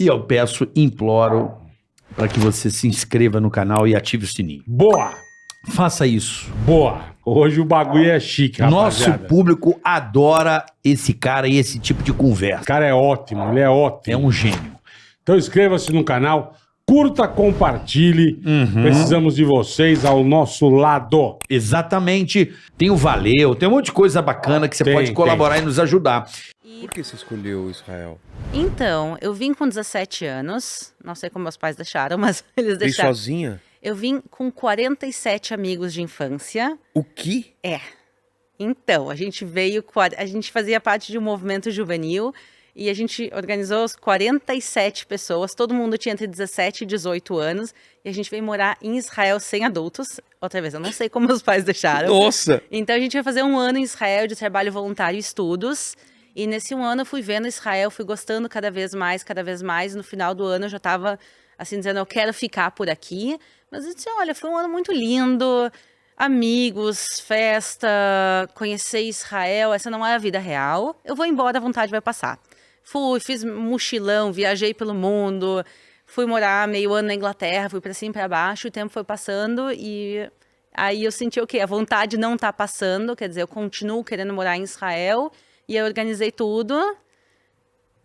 E eu peço, imploro, para que você se inscreva no canal e ative o sininho. Boa! Faça isso. Boa! Hoje o bagulho é chique, Nosso rapaziada. público adora esse cara e esse tipo de O conversa. cara é ótimo, ele é ótimo. É um gênio. Então inscreva-se no canal, curta, compartilhe. Precisamos de vocês ao nosso lado. Exatamente. Tem o Valeu, tem um monte de coisa bacana que você Tem, pode colaborar e nos ajudar. Por que você escolheu Israel? Então, eu vim com 17 anos, não sei como meus pais deixaram, mas eles Veio deixaram. sozinha? Eu vim com 47 amigos de infância. O quê? Então, a gente fazia parte de um movimento juvenil e a gente organizou os 47 pessoas, todo mundo tinha entre 17 e 18 anos, e a gente veio morar em Israel sem adultos. Outra vez, eu não sei como meus pais deixaram. Nossa! Então, a gente ia fazer um ano em Israel de trabalho voluntário e estudos. E nesse um ano eu fui vendo Israel, fui gostando cada vez mais, cada vez mais. No final do ano eu já estava assim, dizendo, eu quero ficar por aqui. Mas eu disse, olha, foi um ano muito lindo, amigos, festa, conhecer Israel, essa não é a vida real. Eu vou embora, a vontade vai passar. Fui, fiz mochilão, viajei pelo mundo, fui morar meio ano na Inglaterra, fui para cima e para baixo, o tempo foi passando e aí eu senti o quê? A vontade não tá passando, quer dizer, eu continuo querendo morar em Israel e eu organizei tudo.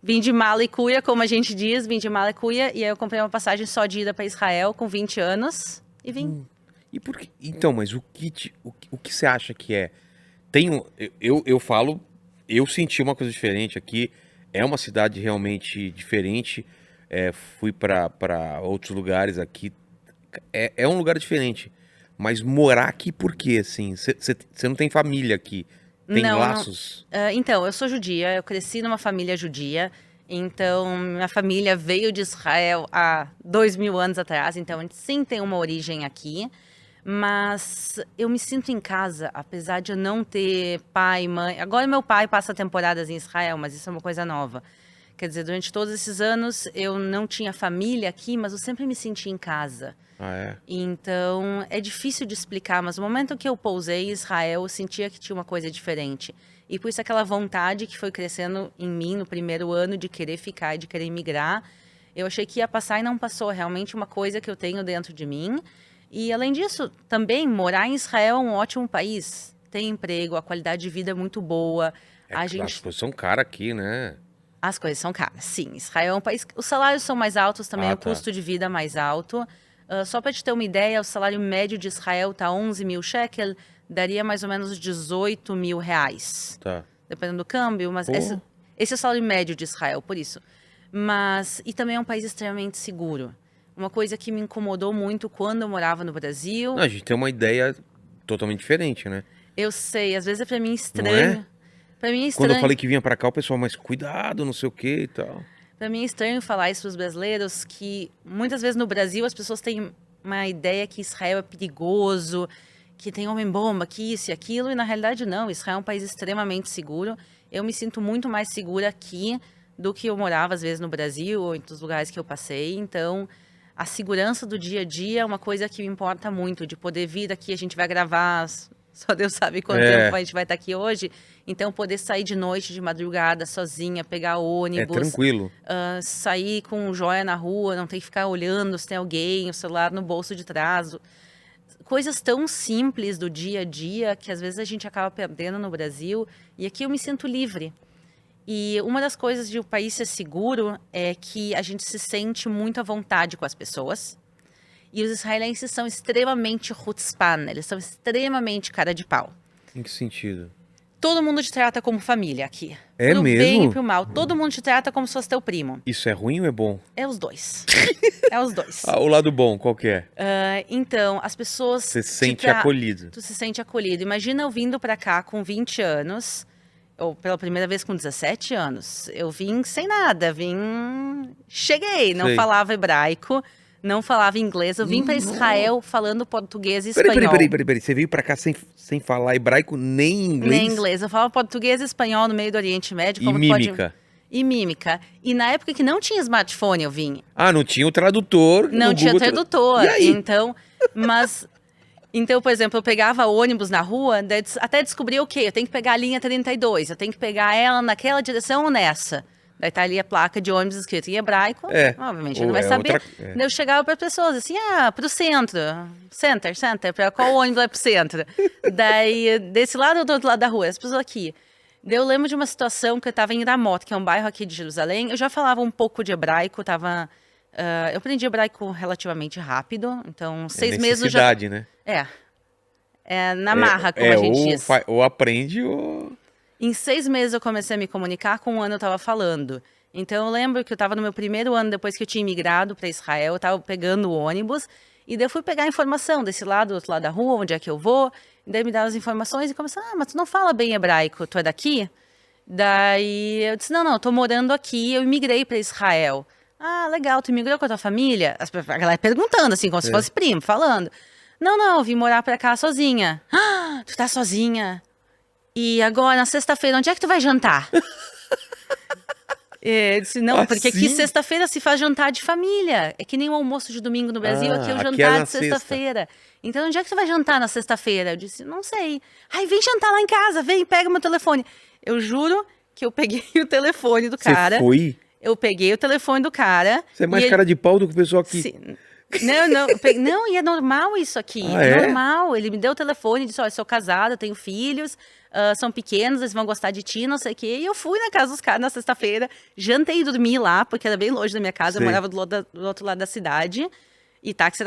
Vim de mala e cuia, como a gente diz, vim de mala e cuia, e aí eu comprei uma passagem só de ida para Israel com 20 anos e vim. E por que? Então, mas o que você acha que é? Eu falo, eu senti uma coisa diferente aqui. É uma cidade realmente diferente. Fui para outros lugares aqui. É um lugar diferente. Mas morar aqui por quê, assim? Você não tem família aqui? Tem laços? Então, eu sou judia, eu cresci numa família judia. Então, minha família veio de Israel há 2000 anos atrás. Então, a gente sim tem uma origem aqui. Mas eu me sinto em casa, apesar de eu não ter pai, mãe. Agora meu pai passa temporadas em Israel, mas isso é uma coisa nova. Quer dizer, durante todos esses anos eu não tinha família aqui, mas eu sempre me senti em casa. Ah, é? Então é difícil de explicar, mas no momento que eu pousei em Israel, eu sentia que tinha uma coisa diferente. E por isso aquela vontade que foi crescendo em mim no primeiro ano de querer ficar e de querer migrar, eu achei que ia passar e não passou. Realmente uma coisa que eu tenho dentro de mim. E, além disso, também morar em Israel é um ótimo país. Tem emprego, a qualidade de vida é muito boa. As coisas são caras aqui, né? As coisas são caras, sim. Israel é um país... Os salários são mais altos também, o custo de vida é mais alto. Só para te ter uma ideia, o salário médio de Israel está 11 mil shekel, daria mais ou menos 18 mil reais. Tá. Dependendo do câmbio, mas esse é o salário médio de Israel, por isso. E também é um país extremamente seguro. Uma coisa que me incomodou muito quando eu morava no Brasil... Não, a gente tem uma ideia totalmente diferente, né? Eu sei, às vezes é pra mim estranho. Não é? Pra mim é estranho. Quando eu falei que vinha pra cá, o pessoal, mas cuidado, não sei o que e tal. Pra mim é estranho falar isso pros brasileiros, que muitas vezes no Brasil as pessoas têm uma ideia que Israel é perigoso, que tem homem-bomba, que isso e aquilo, e na realidade não. Israel é um país extremamente seguro. Eu me sinto muito mais segura aqui do que eu morava, às vezes, no Brasil ou em outros lugares que eu passei. Então... a segurança do dia a dia é uma coisa que me importa muito, de poder vir aqui, a gente vai gravar, só Deus sabe quanto tempo a gente vai estar aqui hoje, então poder sair de noite, de madrugada, sozinha, pegar ônibus. É tranquilo. Sair com joia na rua, não ter que ficar olhando se tem alguém, o celular no bolso de trás. Coisas tão simples do dia a dia que às vezes a gente acaba perdendo no Brasil, e aqui eu me sinto livre. E uma das coisas de o país ser seguro é que a gente se sente muito à vontade com as pessoas. E os israelenses são extremamente chutzpan, eles são extremamente cara de pau. Em que sentido? Todo mundo te trata como família aqui. É pro mesmo? bem e pro mal. Todo mundo te trata como se fosse teu primo. Isso é ruim ou é bom? É os dois. É os dois. O lado bom, qual que é? Então, as pessoas... Você se sente acolhido. Tu se sente acolhido. Imagina eu vindo pra cá com 20 anos... ou pela primeira vez com 17 anos. Eu vim sem nada, cheguei, não falava hebraico, não falava inglês, eu vim para Israel falando português e espanhol. Peraí, você veio para cá sem falar hebraico nem inglês? Nem inglês, eu falava português e espanhol no meio do Oriente Médio. E mímica? E mímica. E na época que não tinha smartphone eu vim. Não tinha o tradutor. Não tinha tradutor, E aí? Então, por exemplo, eu pegava ônibus na rua, até descobrir, ok, eu tenho que pegar a linha 32, eu tenho que pegar ela naquela direção ou nessa. Daí tá ali a placa de ônibus escrita em hebraico. Obviamente, ele não vai saber. Daí eu chegava para pessoas assim, pro centro. Center, para qual ônibus vai pro centro? Daí, desse lado ou do outro lado da rua? As pessoas aqui. Daí eu lembro de uma situação que eu tava em Ramot, que é um bairro aqui de Jerusalém. Eu já falava um pouco de hebraico, eu aprendi hebraico relativamente rápido. Então, 6 meses eu já... né? É na marra, como a gente diz. Ou aprende ou... Em 6 meses eu comecei a me comunicar, com 1 ano eu estava falando. Então eu lembro que eu estava no meu primeiro ano, depois que eu tinha imigrado para Israel, eu estava pegando o ônibus, e daí eu fui pegar a informação desse lado, do outro lado da rua, onde é que eu vou, e daí me deram as informações e começou, mas tu não fala bem hebraico, tu é daqui? Daí eu disse, não, eu tô morando aqui, eu imigrei para Israel. Ah, legal, tu imigrou com a tua família? A galera perguntando, assim, como se fosse primo, falando. Não, eu vim morar para cá sozinha. Ah, tu tá sozinha? E agora, na sexta-feira, onde é que tu vai jantar? Eu disse, não, porque aqui sexta-feira se faz jantar de família. É que nem o almoço de domingo no Brasil, aqui é o jantar de sexta-feira. Então, onde é que tu vai jantar na sexta-feira? Eu disse, não sei. Ai, vem jantar lá em casa, vem, pega meu telefone. Eu juro que eu peguei o telefone do cara. Você foi? Eu peguei o telefone do cara. Você é mais cara de pau do que o pessoal aqui. Não, e é normal isso aqui. É normal. Ele me deu o telefone e disse, olha, sou casada, tenho filhos, são pequenos, eles vão gostar de ti, não sei o quê. E eu fui na casa dos caras na sexta-feira, jantei e dormi lá, porque era bem longe da minha casa, eu morava do outro lado da cidade. E táxi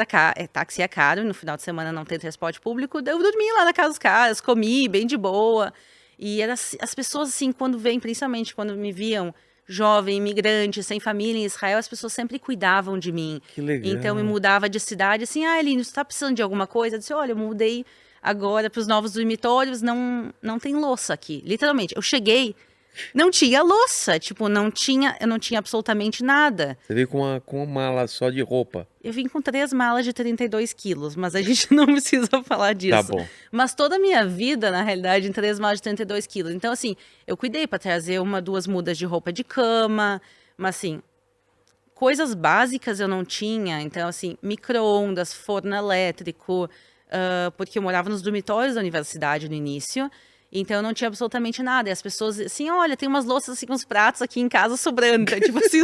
é caro, no final de semana não tem transporte público. Eu dormi lá na casa dos caras, comi bem de boa. E as pessoas, assim, quando vêm, principalmente quando me viam jovem, imigrante, sem família em Israel, as pessoas sempre cuidavam de mim. Que legal. Então, eu me mudava de cidade, assim, Eline, você tá precisando de alguma coisa? Eu disse, olha, eu mudei agora para os novos dormitórios, não tem louça aqui. Literalmente, eu cheguei, não tinha louça, tipo, eu não tinha absolutamente nada. Você veio com uma mala só de roupa. Eu vim com 3 malas de 32 quilos, mas a gente não precisa falar disso. Tá bom. Mas toda a minha vida, na realidade, em 3 malas de 32 quilos. Então, assim, eu cuidei para trazer 1, 2 mudas de roupa de cama, mas, assim, coisas básicas eu não tinha. Então, assim, micro-ondas, forno elétrico, porque eu morava nos dormitórios da universidade no início. Então, eu não tinha absolutamente nada. E as pessoas, assim, olha, tem umas louças, assim, com uns pratos aqui em casa sobrando. Então, tipo assim,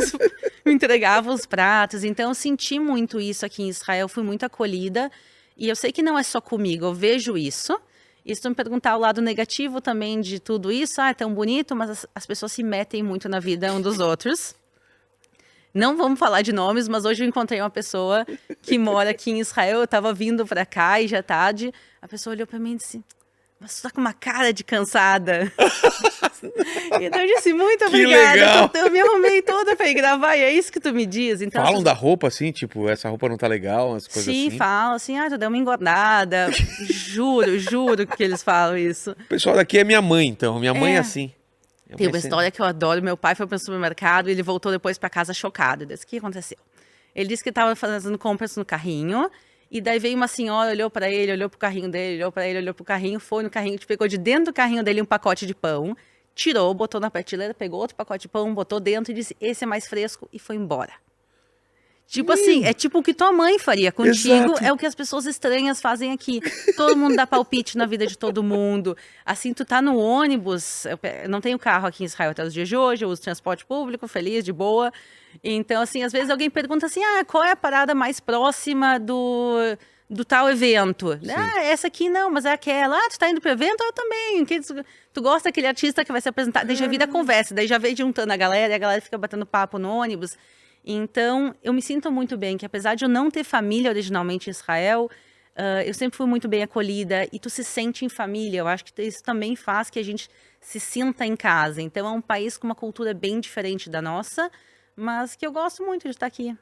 me entregavam os pratos. Então, eu senti muito isso aqui em Israel. Fui muito acolhida. E eu sei que não é só comigo, eu vejo isso. E se tu me perguntar o lado negativo também de tudo isso, é tão bonito, mas as pessoas se metem muito na vida um dos outros. Não vamos falar de nomes, mas hoje eu encontrei uma pessoa que mora aqui em Israel. Eu estava vindo para cá e já tarde. A pessoa olhou para mim e disse... Mas você tá com uma cara de cansada. Então eu disse, muito obrigada. Eu me arrumei toda pra ir gravar e é isso que tu me diz. Então, falam da roupa, assim, tipo, essa roupa não tá legal, umas coisas assim? Sim, falam assim, tu deu uma engordada. Juro que eles falam isso. O pessoal daqui é minha mãe, então. Minha mãe é assim. Tem uma história que eu adoro. Meu pai foi pro supermercado e ele voltou depois pra casa chocado. Eu disse, o que aconteceu? Ele disse que estava fazendo compras no carrinho. E daí veio uma senhora, olhou para ele, olhou pro carrinho dele, olhou para ele, olhou pro carrinho, foi no carrinho, pegou de dentro do carrinho dele um pacote de pão, tirou, botou na prateleira, pegou outro pacote de pão, botou dentro e disse, esse é mais fresco, e foi embora. Tipo assim, é tipo o que tua mãe faria contigo, é o que as pessoas estranhas fazem aqui. Todo mundo dá palpite na vida de todo mundo. Assim, tu tá no ônibus, eu não tenho carro aqui em Israel até os dias de hoje, eu uso transporte público, feliz, de boa. Então, assim, às vezes alguém pergunta assim, qual é a parada mais próxima do tal evento? Sim. Essa aqui não, mas é aquela. Tu tá indo pro evento? Eu também. Tu gosta daquele artista que vai se apresentar? Daí já vira conversa, daí já vem juntando a galera e a galera fica batendo papo no ônibus. Então, eu me sinto muito bem, que apesar de eu não ter família originalmente em Israel, eu sempre fui muito bem acolhida e tu se sente em família. Eu acho que isso também faz que a gente se sinta em casa. Então, é um país com uma cultura bem diferente da nossa, mas que eu gosto muito de estar aqui.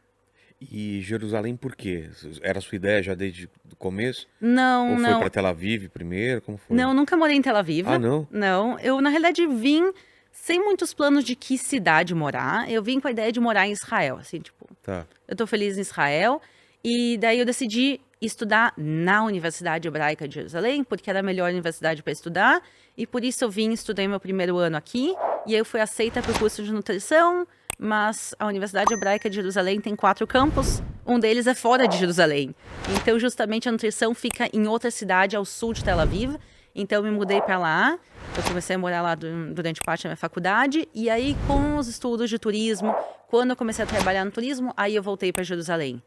E Jerusalém por quê? Era a sua ideia já desde o começo? Não, Ou não. foi para Tel Aviv primeiro? Como foi? Não, nunca morei em Tel Aviv. Ah, não? Não, eu na realidade vim sem muitos planos de que cidade morar. Eu vim com a ideia de morar em Israel, assim, tipo... Tá. Eu tô feliz em Israel. E daí eu decidi estudar na Universidade Hebraica de Jerusalém, porque era a melhor universidade para estudar. E por isso eu vim, estudei meu primeiro ano aqui. E aí eu fui aceita para o curso de nutrição. Mas a Universidade Hebraica de Jerusalém tem 4 campos. Um deles é fora de Jerusalém. Então, justamente, a nutrição fica em outra cidade ao sul de Tel Aviv. Então, eu me mudei para lá. Eu comecei a morar lá durante parte da minha faculdade. E aí, com os estudos de turismo, quando eu comecei a trabalhar no turismo, aí eu voltei para Jerusalém.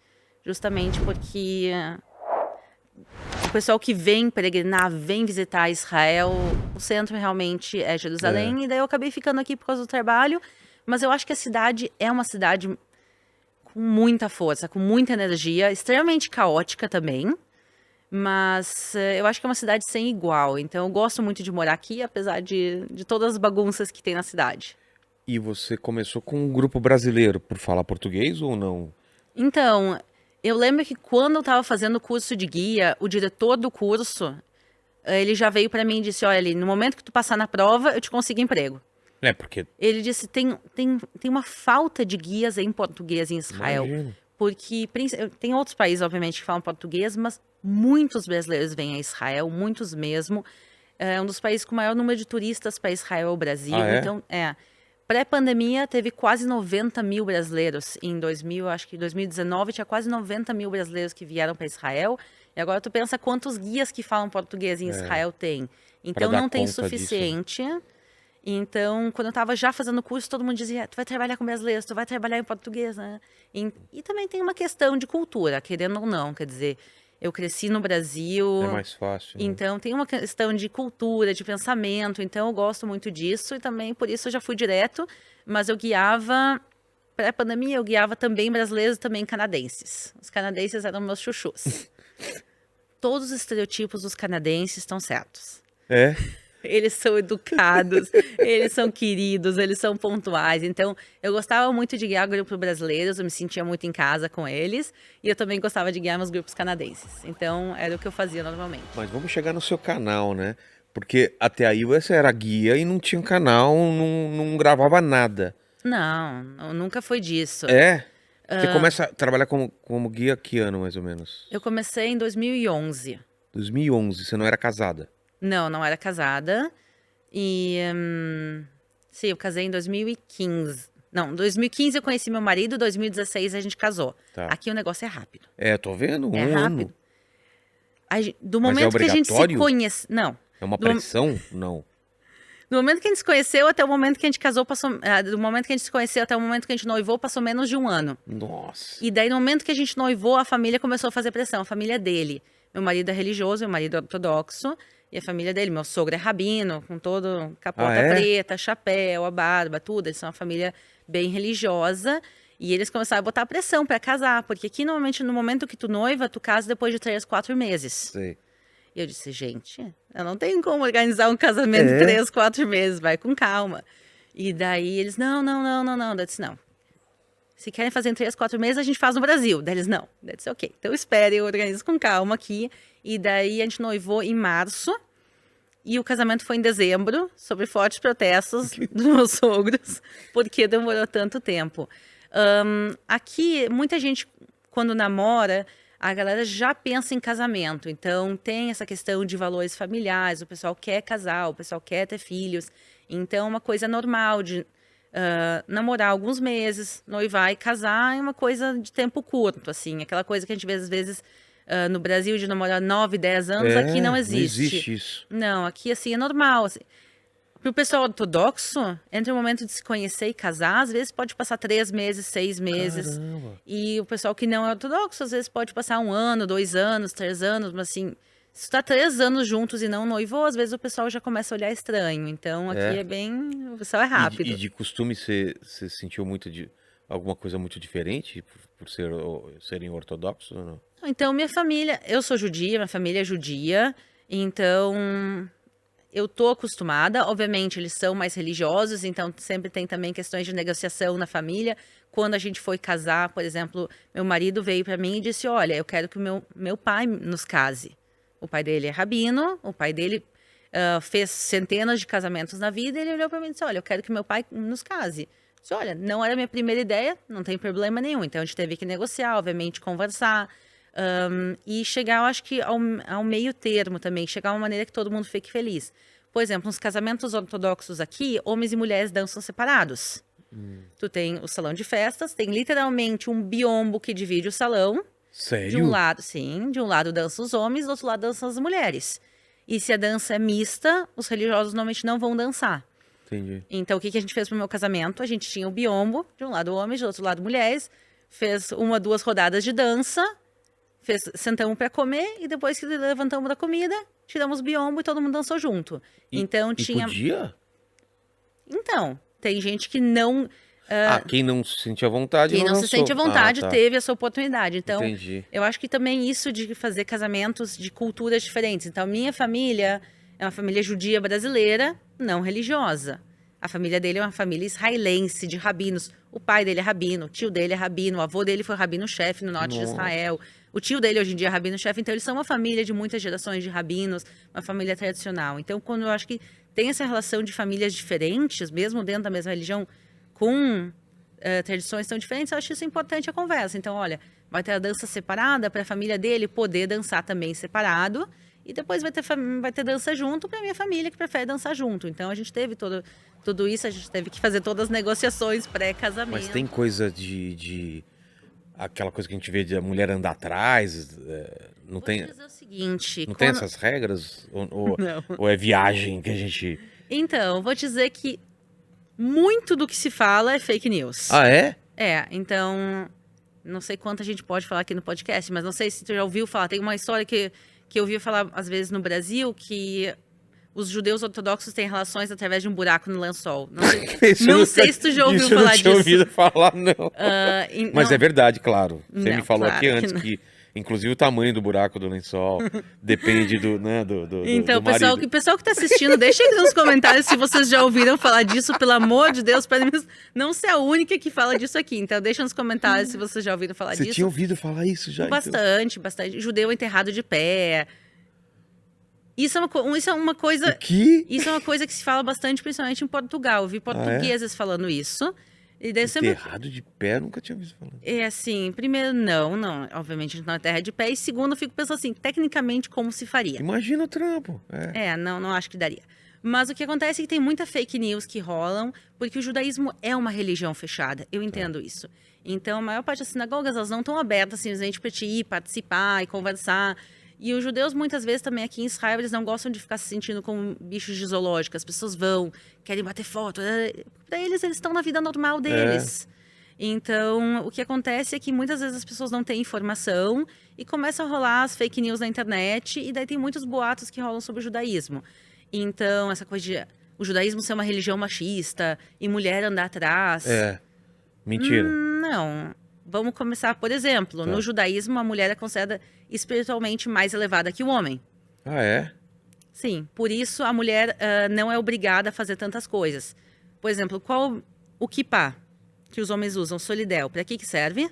Justamente porque o pessoal que vem peregrinar, vem visitar Israel, o centro realmente é Jerusalém. E daí eu acabei ficando aqui por causa do trabalho. Mas eu acho que a cidade é uma cidade com muita força, com muita energia, extremamente caótica também. Mas eu acho que é uma cidade sem igual. Então eu gosto muito de morar aqui, apesar de todas as bagunças que tem na cidade. E você começou com um grupo brasileiro por falar português ou não? Então, eu lembro que quando eu estava fazendo o curso de guia, o diretor do curso, ele já veio para mim e disse, olha, no momento que tu passar na prova, eu te consigo emprego. É, porque... Ele disse, tem uma falta de guias em português em Israel. Imagino. Porque tem outros países, obviamente, que falam português, mas muitos brasileiros vêm a Israel, muitos mesmo. É um dos países com o maior número de turistas para Israel, o Brasil. Ah, é? Então, pré-pandemia, teve quase 90 mil brasileiros. Em 2019, tinha quase 90 mil brasileiros que vieram para Israel. E agora tu pensa quantos guias que falam português em Israel tem. Então, dar não tem conta suficiente. Então, quando eu estava já fazendo o curso, todo mundo dizia, tu vai trabalhar com brasileiros, tu vai trabalhar em português, né? E também tem uma questão de cultura, querendo ou não. Quer dizer, eu cresci no Brasil. É mais fácil. Né? Então, tem uma questão de cultura, de pensamento. Então, eu gosto muito disso. E também, por isso, eu já fui direto. Mas eu guiava, pré-pandemia, eu guiava também brasileiros e também canadenses. Os canadenses eram meus chuchus. Todos os estereotipos dos canadenses estão certos. É? Eles são educados, eles são queridos, eles são pontuais. Então, eu gostava muito de guiar grupos brasileiros, eu me sentia muito em casa com eles. E eu também gostava de guiar meus grupos canadenses. Então, era o que eu fazia normalmente. Mas vamos chegar no seu canal, né? Porque até aí você era guia e não tinha um canal, não gravava nada. Não, nunca foi disso. É? Você começa a trabalhar como guia que ano, mais ou menos? Eu comecei em 2011. 2011, você não era casada? Não era casada. E, sim, eu casei em 2015. Não, em 2015 eu conheci meu marido, em 2016 a gente casou. Tá. Aqui o negócio é rápido. É, tô vendo, É um rápido. ano. Do Mas é momento que a gente se obrigatório? conhece... Não. É uma pressão? Não. Do momento que a gente se conheceu até o momento que a gente casou, do momento que a gente se conheceu até o momento que a gente noivou, passou menos de um ano. Nossa. E daí, no momento que a gente noivou, a família começou a fazer pressão. A família dele. Meu marido é religioso, meu marido é ortodoxo. E a família dele, meu sogro é rabino, com todo capota preta, chapéu, a barba, tudo. Eles são uma família bem religiosa. E eles começaram a botar pressão para casar. Porque aqui, normalmente, no momento que tu noiva, tu casa depois de 3, 4 meses. Sei. E eu disse, gente, eu não tenho como organizar um casamento em 3, 4 meses, vai com calma. E daí eles, não. Eu disse, não. Se querem fazer em 3, 4 meses, a gente faz no Brasil. Daí eles, não. Eu disse, ok, então espere, eu organizo com calma aqui. E daí a gente noivou em março. E o casamento foi em dezembro, sob fortes protestos dos meus sogros, porque demorou tanto tempo. Aqui, muita gente, quando namora, a galera já pensa em casamento. Então, tem essa questão de valores familiares, o pessoal quer casar, o pessoal quer ter filhos. Então, é uma coisa normal de namorar alguns meses, noivar e casar é uma coisa de tempo curto, assim. Aquela coisa que a gente vê, às vezes, no Brasil, de namorar 9, 10 anos, aqui não existe. Não existe isso. Não, aqui, assim, é normal. Assim. Para o pessoal ortodoxo, entre o momento de se conhecer e casar, às vezes pode passar 3 meses, 6 meses. Caramba. E o pessoal que não é ortodoxo, às vezes pode passar 1 ano, 2 anos, 3 anos, mas assim, se tu tá 3 anos juntos e não noivou, às vezes o pessoal já começa a olhar estranho. Então aqui é bem. O pessoal é rápido. E de costume você sentiu alguma coisa muito diferente por serem ortodoxos ou não? Então, minha família, eu sou judia, minha família é judia, então eu tô acostumada. Obviamente, eles são mais religiosos, então sempre tem também questões de negociação na família. Quando a gente foi casar, por exemplo, meu marido veio para mim e disse, olha, eu quero que o meu pai nos case. O pai dele é rabino, o pai dele fez centenas de casamentos na vida, e ele olhou para mim e disse, olha, eu quero que meu pai nos case. Eu disse, olha, não era a minha primeira ideia, não tem problema nenhum. Então, a gente teve que negociar, obviamente, conversar. E chegar, eu acho que ao meio termo também, chegar a uma maneira que todo mundo fique feliz. Por exemplo, nos casamentos ortodoxos aqui, homens e mulheres dançam separados. Tu tem o salão de festas, tem literalmente um biombo que divide o salão. Sério? De um lado, sim, de um lado dançam os homens, do outro lado dançam as mulheres. E se a dança é mista, os religiosos normalmente não vão dançar. Entendi. Então, o que a gente fez pro meu casamento? A gente tinha o biombo, de um lado homens, do outro lado mulheres, fez 1, 2 rodadas de dança, sentamos para comer e depois que levantamos da comida, tiramos o biombo e todo mundo dançou junto. Então, tinha... podia? Então, tem gente que não... quem não se sente à vontade Quem não se dançou. sente à vontade tá. teve essa oportunidade. Então, Entendi. eu acho que também isso de fazer casamentos de culturas diferentes. Então, minha família é uma família judia brasileira, não religiosa. A família dele é uma família israelense, de rabinos. O pai dele é rabino, o tio dele é rabino, o avô dele foi rabino-chefe no norte de Israel. O tio dele hoje em dia é rabino-chefe. Então, eles são uma família de muitas gerações de rabinos, uma família tradicional. Então, quando eu acho que tem essa relação de famílias diferentes, mesmo dentro da mesma religião, com tradições tão diferentes, eu acho isso importante a conversa. Então, olha, vai ter a dança separada para a família dele poder dançar também separado, e depois vai ter dança junto para a minha família que prefere dançar junto. Então, a gente teve tudo isso, a gente teve que fazer todas as negociações pré-casamento. Mas tem coisa de aquela coisa que a gente vê de a mulher andar atrás, não tem... Vou dizer o seguinte... Não tem essas regras? Não. Ou é viagem que a gente... Então, vou dizer que muito do que se fala é fake news. Ah, é? Então, não sei quanto a gente pode falar aqui no podcast, mas não sei se tu já ouviu falar. Tem uma história que eu ouvi falar, às vezes, no Brasil, que os judeus ortodoxos têm relações através de um buraco no lençol. Não sei se tu já ouviu falar disso. Eu não tinha ouvido falar, não. Mas não. é verdade, claro. Você Não, me falou claro aqui antes que que, inclusive, o tamanho do buraco do lençol depende do Então, do marido. o pessoal que tá assistindo, deixa aqui nos comentários se vocês já ouviram falar disso, pelo amor de Deus, para não ser a única que fala disso aqui. Então, deixa nos comentários se vocês já ouviram falar Você disso. tinha ouvido falar isso já? Bastante. Judeu enterrado de pé. Isso é uma coisa... O quê? Isso é uma coisa que se fala bastante, principalmente em Portugal. Eu vi portugueses falando isso. E daí Enterrado de pé, eu nunca tinha visto falar. É assim, primeiro, não. Obviamente a gente não é terra de pé. E segundo, eu fico pensando assim, tecnicamente, como se faria? Imagina o trampo. Não acho que daria. Mas o que acontece é que tem muita fake news que rolam, porque o judaísmo é uma religião fechada. Eu entendo isso. Então, a maior parte das sinagogas, elas não estão abertas simplesmente para te ir, participar e conversar. E os judeus, muitas vezes, também aqui em Israel, eles não gostam de ficar se sentindo como bichos de zoológico. As pessoas vão, querem bater foto. Para eles estão na vida normal deles. Então, o que acontece é que muitas vezes as pessoas não têm informação e começam a rolar as fake news na internet. E daí tem muitos boatos que rolam sobre o judaísmo. Então, essa coisa de o judaísmo ser uma religião machista e mulher andar atrás. Mentira. Não. Vamos começar, por exemplo, no judaísmo a mulher é considerada espiritualmente mais elevada que o homem. Ah, é? Sim, por isso a mulher não é obrigada a fazer tantas coisas. Por exemplo, o kippá que os homens usam, solidel, para que serve?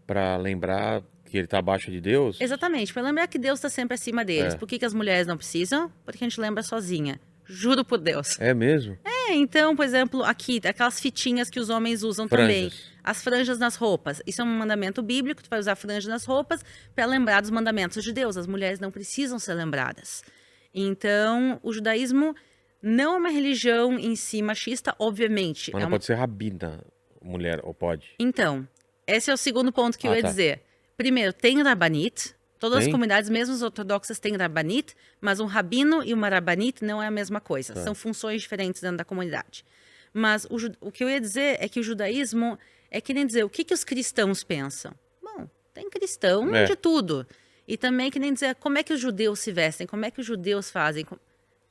Para lembrar que ele está abaixo de Deus? Exatamente, para lembrar que Deus está sempre acima deles. Por que as mulheres não precisam? Porque a gente lembra sozinha. Juro por Deus. É mesmo? Então, por exemplo, aqui, aquelas fitinhas que os homens usam também. As franjas nas roupas. Isso é um mandamento bíblico, tu vai usar franja nas roupas para lembrar dos mandamentos de Deus. As mulheres não precisam ser lembradas. Então, o judaísmo não é uma religião em si machista, obviamente. Mas não pode ser rabina, mulher, ou pode? Então, esse é o segundo ponto que eu ia dizer. Primeiro, tem rabanit. Todas as comunidades, mesmo as ortodoxas, têm rabanit, mas um rabino e uma rabanit não é a mesma coisa. São funções diferentes dentro da comunidade. Mas o que eu ia dizer é que o judaísmo é que nem dizer o que os cristãos pensam. Bom, tem cristão de tudo. E também que nem dizer como é que os judeus se vestem, como é que os judeus fazem.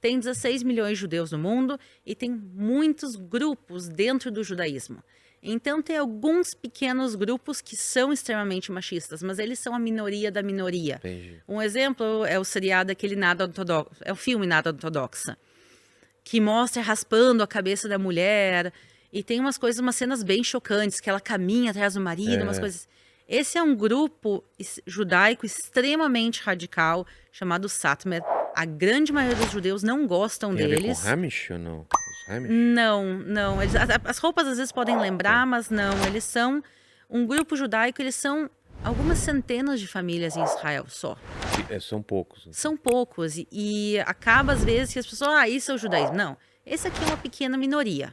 Tem 16 milhões de judeus no mundo e tem muitos grupos dentro do judaísmo. Então, tem alguns pequenos grupos que são extremamente machistas, mas eles são a minoria da minoria. Entendi. Um exemplo é o seriado, aquele Nada Ortodoxa, é o filme Nada Ortodoxa, que mostra raspando a cabeça da mulher, e tem umas cenas bem chocantes, que ela caminha atrás do marido, umas coisas... Esse é um grupo judaico extremamente radical, chamado Satmar. A grande maioria dos judeus não gostam deles. Tem a ver com Hamish ou não? Não. As roupas às vezes podem lembrar, mas não. Eles são um grupo judaico, eles são algumas centenas de famílias em Israel só. São poucos. São poucos. E acaba às vezes que as pessoas, isso é o judaísmo. Não, esse aqui é uma pequena minoria.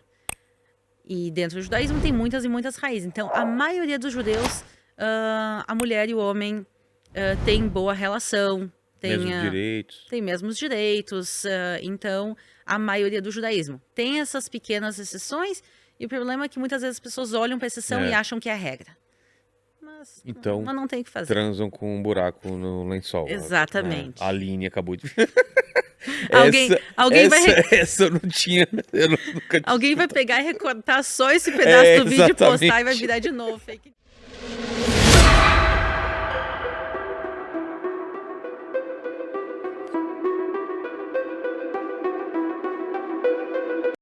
E dentro do judaísmo tem muitas e muitas raízes. Então, a maioria dos judeus, a mulher e o homem têm boa relação, Mesmos direitos. Tem mesmos direitos. Então, a maioria do judaísmo tem essas pequenas exceções, e o problema é que muitas vezes as pessoas olham para a exceção e acham que é a regra. Mas Então, não tem o que fazer. Transam com um buraco no lençol. Exatamente. A Aline acabou de... Alguém vai Essa eu não tinha... Alguém vai pegar e recortar só esse pedaço do vídeo e postar e vai exatamente. virar de novo fake.